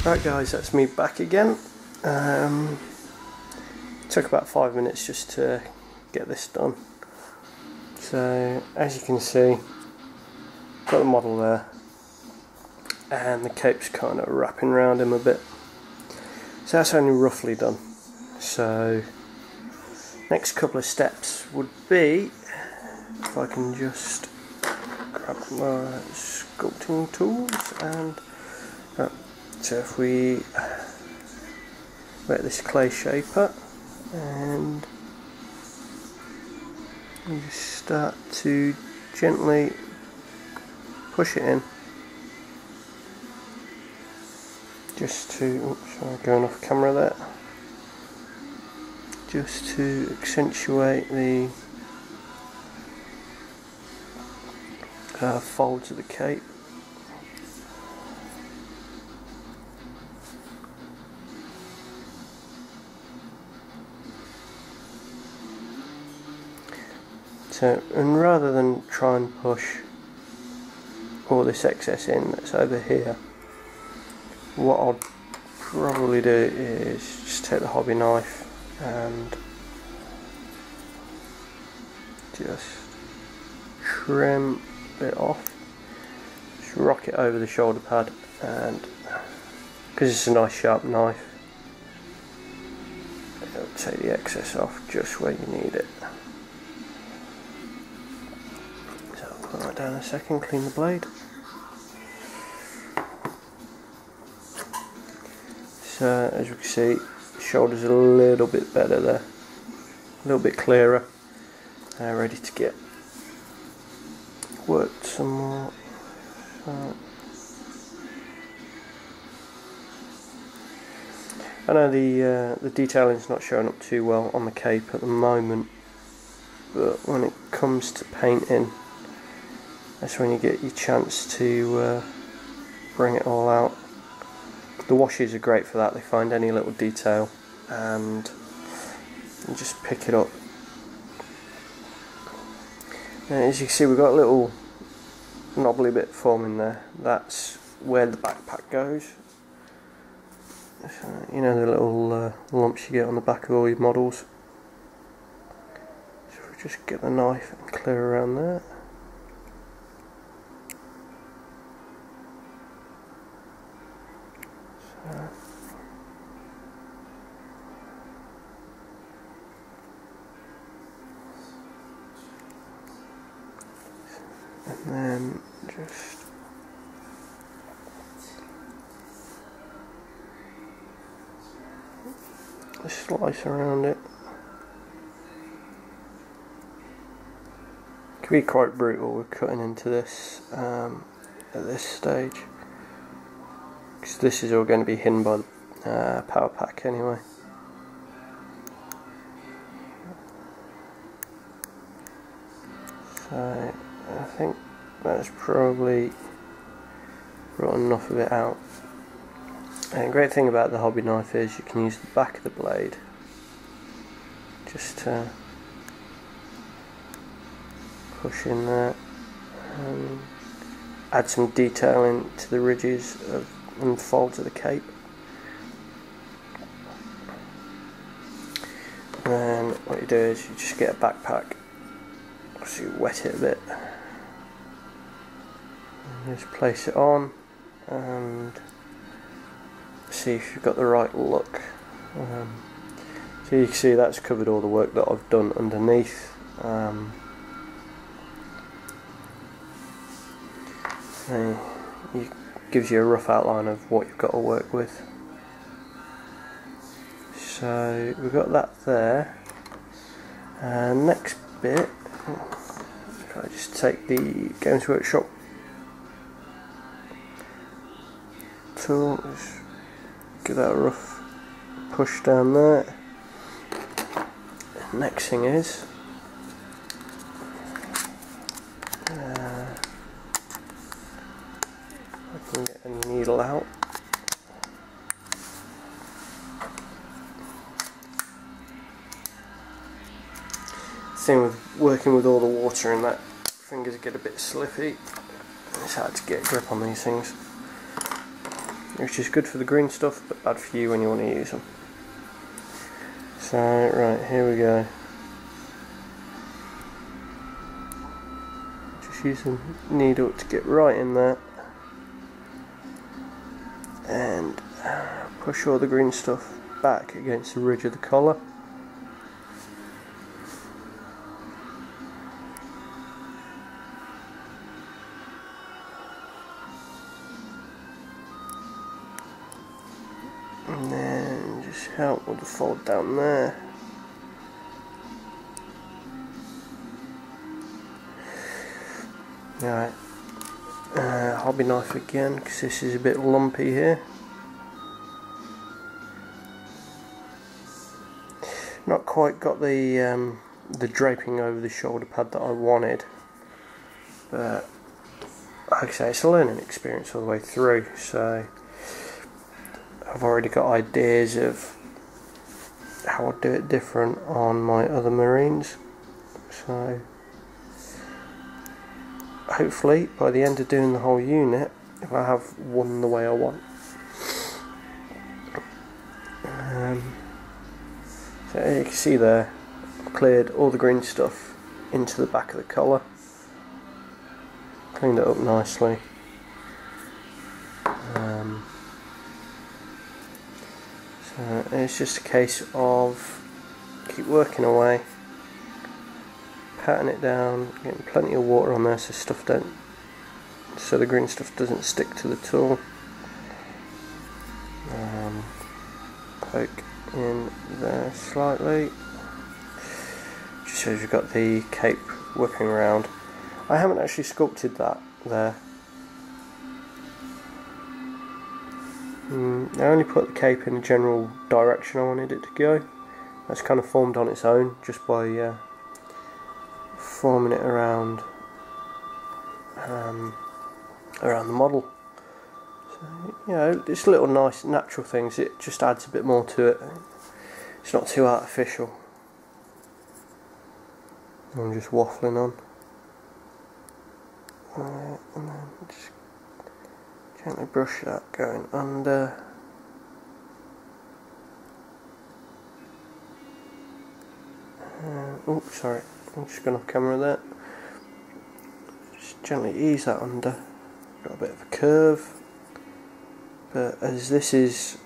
Right guys, that's me back again. Took about 5 minutes just to get this done. So as you can see, got the model there and the cape's kind of wrapping around him a bit. So that's only roughly done. So next couple of steps would be, if I can just grab my sculpting tools and so if we wet this clay shaper and you just start to gently push it in, just to, oops, sorry, going off camera there, just to accentuate the folds of the cape. So, and rather than try and push all this excess in that's over here, what I'll probably do is just take the hobby knife and just trim it off, just rock it over the shoulder pad, and because it's a nice sharp knife, it'll take the excess off just where you need it. Put that down a second, clean the blade. So as you can see, the shoulder's a little bit better there, a little bit clearer, ready to get worked some more. I know the detailing's not showing up too well on the cape at the moment, but when it comes to painting, that's when you get your chance to bring it all out. The washes are great for that, they find any little detail and you just pick it up. And as you can see, we've got a little knobbly bit forming there. That's where the backpack goes. So, you know, the little lumps you get on the back of all your models. So if we just get the knife and clear around there. And then just slice around it. It can be quite brutal with cutting into this at this stage, because this is all going to be hidden by the power pack anyway. So I think that's probably brought enough of it out. And the great thing about the hobby knife is you can use the back of the blade just to push in there and add some detailing to the ridges and folds of the cape. And then what you do is you just get a backpack, so you wet it a bit, and just place it on and see if you've got the right look. So you can see that's covered all the work that I've done underneath. It gives you a rough outline of what you've got to work with. So we've got that there. Next bit, if I just take the Games Workshop tool, just give that a rough push down there. Next thing is I can get a needle out. Thing with working with all the water in that, fingers get a bit slippy. It's hard to get a grip on these things. which is good for the green stuff but bad for you when you want to use them. So right, here we go. Just using the needle to get right in there and push all the green stuff back against the ridge of the collar. And then just help with the fold down there. Alright, hobby knife again because this is a bit lumpy here. Not quite got the draping over the shoulder pad that I wanted, but like I say, it's a learning experience all the way through, so I've already got ideas of how I'll do it different on my other Marines. So hopefully by the end of doing the whole unit, if I have one the way I want. So you can see there, I've cleared all the green stuff into the back of the collar, cleaned it up nicely. So it's just a case of keep working away, patting it down, getting plenty of water on there so the green stuff doesn't stick to the tool. Poke in there slightly, just shows you've got the cape whipping around. I haven't actually sculpted that there. I only put the cape in the general direction I wanted it to go. That's kind of formed on its own just by forming it around the model. So, you know, it's little nice natural things. It just adds a bit more to it. It's not too artificial. I'm just waffling on. And then just gently brush that going under. Oh, sorry, I'm just going off camera there. Just gently ease that under. Got a bit of a curve, but as this is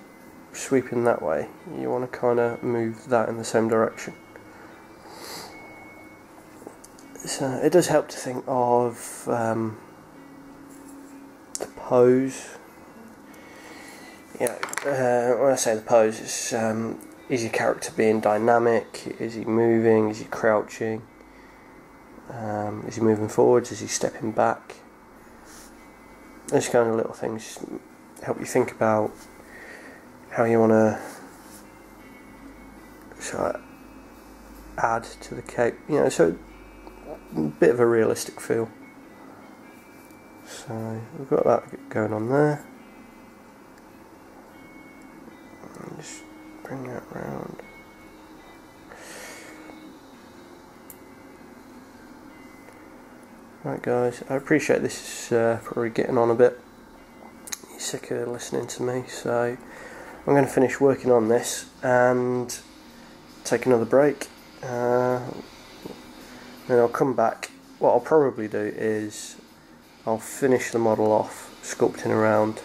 sweeping that way, you want to kind of move that in the same direction. So it does help to think of the pose. Yeah, when I say the pose, it's is your character being dynamic? Is he moving? Is he crouching? Is he moving forwards? Is he stepping back? Those kind of little things help you think about how you want to sort of add to the cape. You know, so a bit of a realistic feel. So we've got that going on there. And just bring that round. Right guys, I appreciate this is probably getting on a bit. You're sick of listening to me, so I'm going to finish working on this and take another break. Then I'll come back. What I'll probably do is I'll finish the model off sculpting around.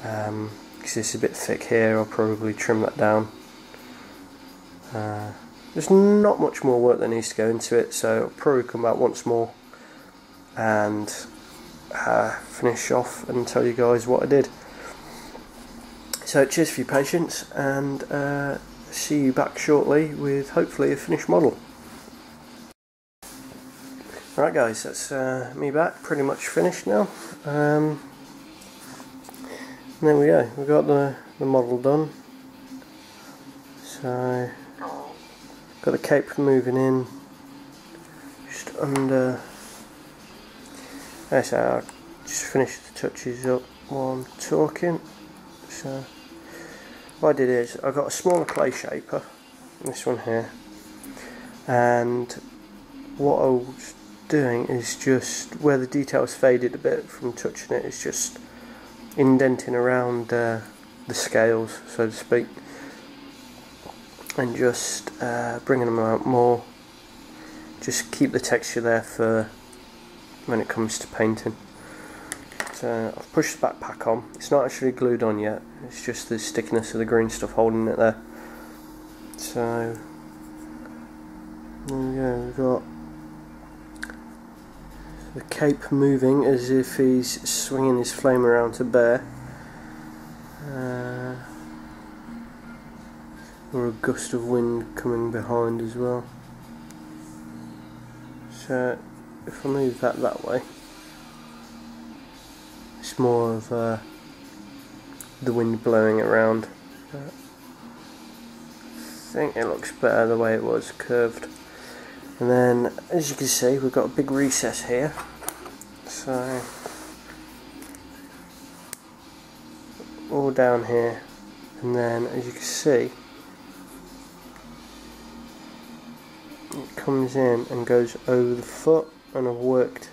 Because it's a bit thick here, I'll probably trim that down. There's not much more work that needs to go into it, so I'll probably come back once more and finish off and tell you guys what I did. So cheers for your patience, and see you back shortly with hopefully a finished model. Right guys, that's me back, pretty much finished now. And there we go, we've got the model done. So got the cape moving in just under. So I'll just finish the touches up while I'm talking. So what I did is I got a smaller clay shaper, this one here, and what I was doing is just where the details faded a bit from touching it, is just indenting around the scales, so to speak, and just bringing them out more. Just keep the texture there for when it comes to painting. So I've pushed the backpack on. It's not actually glued on yet, it's just the stickiness of the green stuff holding it there. So there we go, we've got the cape moving as if he's swinging his flame around to bear. Or a gust of wind coming behind as well. So if I move that way, it's more of the wind blowing it around. But I think it looks better the way it was curved. And then, as you can see, we've got a big recess here. So all down here, and then as you can see, it comes in and goes over the foot, and I've worked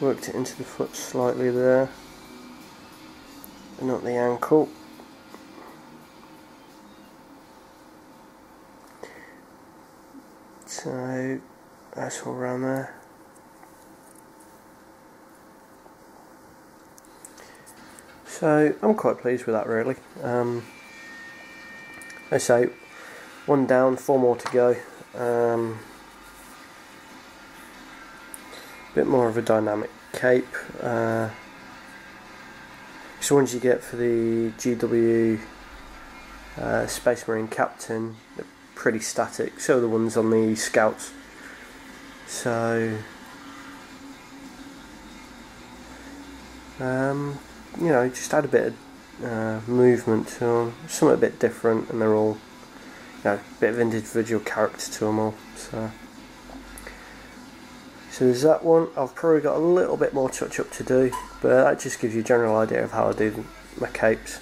it into the foot slightly there, and not the ankle. So that's all around there. So I'm quite pleased with that, really. I say 1 down, 4 more to go. Bit more of a dynamic cape. So ones you get for the GW Space Marine Captain, they're pretty static. So are the ones on the Scouts. So you know, just add a bit of movement to them, something a bit different, and they're all, you know, a bit of individual character to them all. So there's that one. I've probably got a little bit more touch up to do, but that just gives you a general idea of how I do my capes.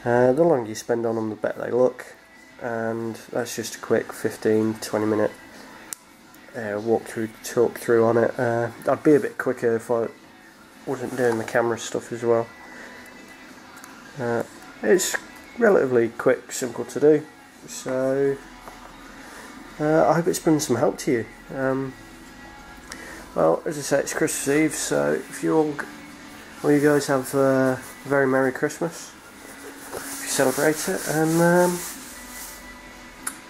The longer you spend on them, the better they look, and that's just a quick 15-20 minute talk through on it. I'd be a bit quicker if I wasn't doing the camera stuff as well. It's relatively quick, simple to do, so I hope it's been some help to you. Well, as I say, it's Christmas Eve, so if you all you guys have a very Merry Christmas if you celebrate it, and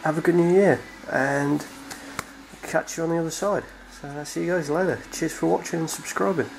have a good New Year, and catch you on the other side. So I'll see you guys later. Cheers for watching and subscribing.